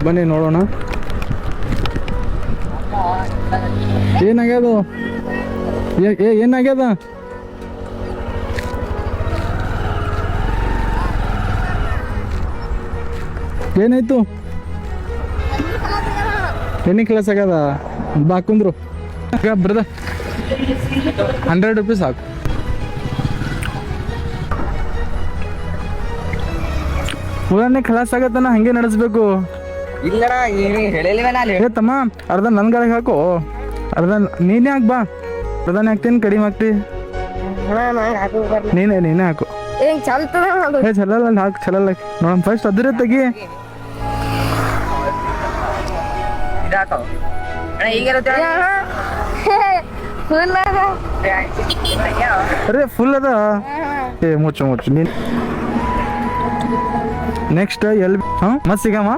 ಬನ್ನಿ ನೋಡೋಣ ಏನಾಗ್ಯದ ಏನಾಗ್ಯದ ಏನಾಯ್ತು ಎಣ್ಣೆ ಕ್ಲಾಸ್ ಆಗ್ಯದ ಬಾ ಕುಂದ್ರು ಬ್ರದ 100 ರೂಪೀಸ್ ಸಾಕು ಪೂರಾನೇ ಕ್ಲಾಸ್ ಆಗತ್ತನ ಹಂಗೆ ನಡೆಸ್ಬೇಕು ಏ ತಮ್ಮ ಅರ್ಧ ನನ್ನ ಗಾಳಿಗೆ ಹಾಕು ಅರ್ಧ ನೀನೇ ಹಾಕ್ ಬಾ ಅರ್ಧನೇ ಹಾಕ್ತೀನಿ ಕಡಿಮೆ ಹಾಕ್ತಿ ನೀನೇ ಹಾಕು ಏ ಚಲಲ್ಲ ಹಾಕು ಚಲಲ್ಲ ನೋಡಮ್ ಫಸ್ಟ್ ಅದ್ರ ತೆಗಿ ಅರೆ ಫುಲ್ ಅದ ಏ ಮುಚ್ಚು ನೀನ್ ನೆಕ್ಸ್ಟ್ ಎಲ್ಲಿ ಮತ್ ಸಿಗಮ್ಮ